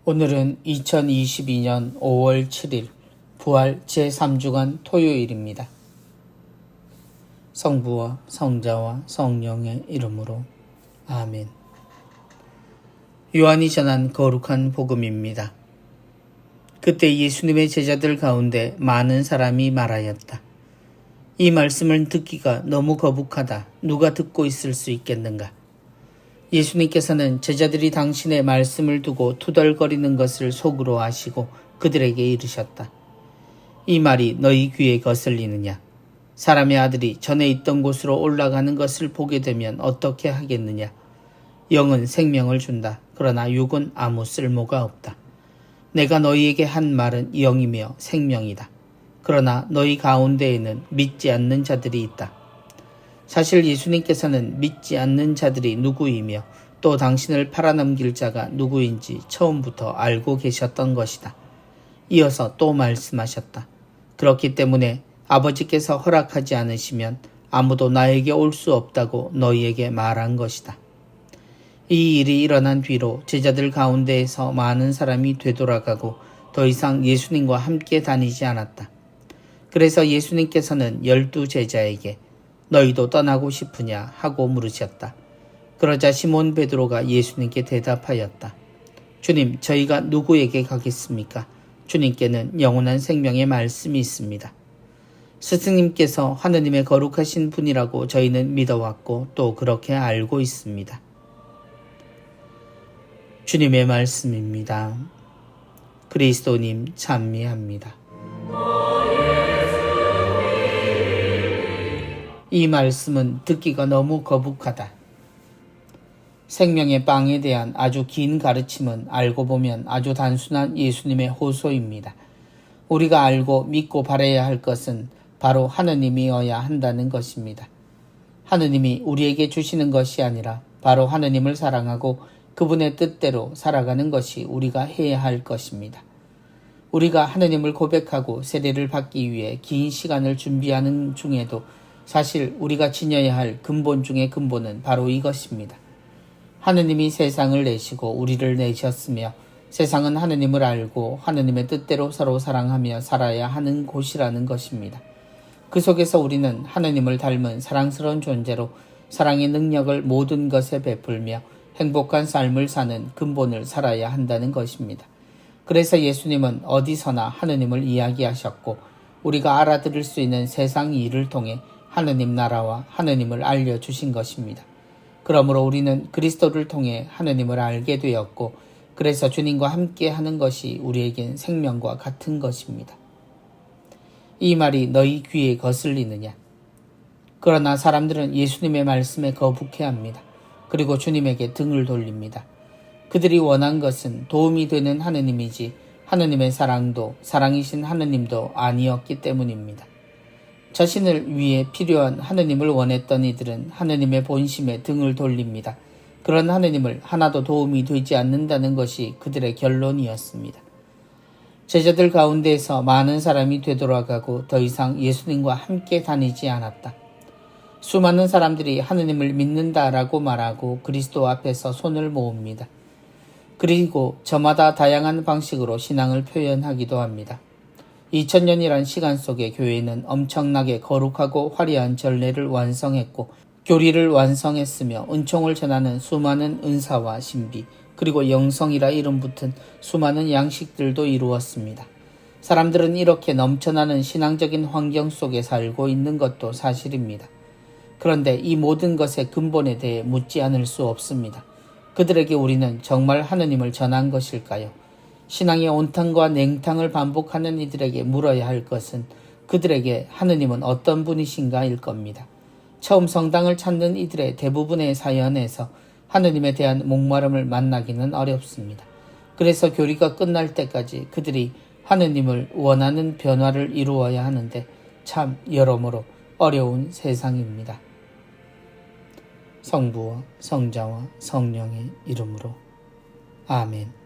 오늘은 2022년 5월 7일 부활 제3주간 토요일입니다. 성부와 성자와 성령의 이름으로 아멘. 요한이 전한 거룩한 복음입니다. 그때 예수님의 제자들 가운데 많은 사람이 말하였다. 이 말씀을 듣기가 너무 거북하다. 누가 듣고 있을 수 있겠는가? 예수님께서는 제자들이 당신의 말씀을 두고 투덜거리는 것을 속으로 아시고 그들에게 이르셨다. 이 말이 너희 귀에 거슬리느냐? 사람의 아들이 전에 있던 곳으로 올라가는 것을 보게 되면 어떻게 하겠느냐? 영은 생명을 준다. 그러나 육은 아무 쓸모가 없다. 내가 너희에게 한 말은 영이며 생명이다. 그러나 너희 가운데에는 믿지 않는 자들이 있다. 사실 예수님께서는 믿지 않는 자들이 누구이며 또 당신을 팔아넘길 자가 누구인지 처음부터 알고 계셨던 것이다. 이어서 또 말씀하셨다. 그렇기 때문에 아버지께서 허락하지 않으시면 아무도 나에게 올 수 없다고 너희에게 말한 것이다. 이 일이 일어난 뒤로 제자들 가운데에서 많은 사람이 되돌아가고 더 이상 예수님과 함께 다니지 않았다. 그래서 예수님께서는 12 제자에게 너희도 떠나고 싶으냐 하고 물으셨다. 그러자 시몬 베드로가 예수님께 대답하였다. 주님, 저희가 누구에게 가겠습니까? 주님께는 영원한 생명의 말씀이 있습니다. 스승님께서 하느님의 거룩하신 분이라고 저희는 믿어왔고 또 그렇게 알고 있습니다. 주님의 말씀입니다. 그리스도님 찬미합니다. 이 말씀은 듣기가 너무 거북하다. 생명의 빵에 대한 아주 긴 가르침은 알고 보면 아주 단순한 예수님의 호소입니다. 우리가 알고 믿고 바라야 할 것은 바로 하느님이어야 한다는 것입니다. 하느님이 우리에게 주시는 것이 아니라 바로 하느님을 사랑하고 그분의 뜻대로 살아가는 것이 우리가 해야 할 것입니다. 우리가 하느님을 고백하고 세례를 받기 위해 긴 시간을 준비하는 중에도 사실 우리가 지녀야 할 근본 중의 근본은 바로 이것입니다. 하느님이 세상을 내시고 우리를 내셨으며 세상은 하느님을 알고 하느님의 뜻대로 서로 사랑하며 살아야 하는 곳이라는 것입니다. 그 속에서 우리는 하느님을 닮은 사랑스러운 존재로 사랑의 능력을 모든 것에 베풀며 행복한 삶을 사는 근본을 살아야 한다는 것입니다. 그래서 예수님은 어디서나 하느님을 이야기하셨고 우리가 알아들을 수 있는 세상 일을 통해 하느님 나라와 하느님을 알려주신 것입니다. 그러므로 우리는 그리스도를 통해 하느님을 알게 되었고 그래서 주님과 함께 하는 것이 우리에겐 생명과 같은 것입니다. 이 말이 너희 귀에 거슬리느냐? 그러나 사람들은 예수님의 말씀에 거북해합니다. 그리고 주님에게 등을 돌립니다. 그들이 원한 것은 도움이 되는 하느님이지 하느님의 사랑도 사랑이신 하느님도 아니었기 때문입니다. 자신을 위해 필요한 하느님을 원했던 이들은 하느님의 본심에 등을 돌립니다. 그런 하느님을 하나도 도움이 되지 않는다는 것이 그들의 결론이었습니다. 제자들 가운데에서 많은 사람이 되돌아가고 더 이상 예수님과 함께 다니지 않았다. 수많은 사람들이 하느님을 믿는다라고 말하고 그리스도 앞에서 손을 모읍니다. 그리고 저마다 다양한 방식으로 신앙을 표현하기도 합니다. 2000년이란 시간 속에 교회는 엄청나게 거룩하고 화려한 전례를 완성했고 교리를 완성했으며 은총을 전하는 수많은 은사와 신비 그리고 영성이라 이름 붙은 수많은 양식들도 이루었습니다. 사람들은 이렇게 넘쳐나는 신앙적인 환경 속에 살고 있는 것도 사실입니다. 그런데 이 모든 것의 근본에 대해 묻지 않을 수 없습니다. 그들에게 우리는 정말 하느님을 전한 것일까요? 신앙의 온탕과 냉탕을 반복하는 이들에게 물어야 할 것은 그들에게 하느님은 어떤 분이신가일 겁니다. 처음 성당을 찾는 이들의 대부분의 사연에서 하느님에 대한 목마름을 만나기는 어렵습니다. 그래서 교리가 끝날 때까지 그들이 하느님을 원하는 변화를 이루어야 하는데 참 여러모로 어려운 세상입니다. 성부와 성자와 성령의 이름으로 아멘.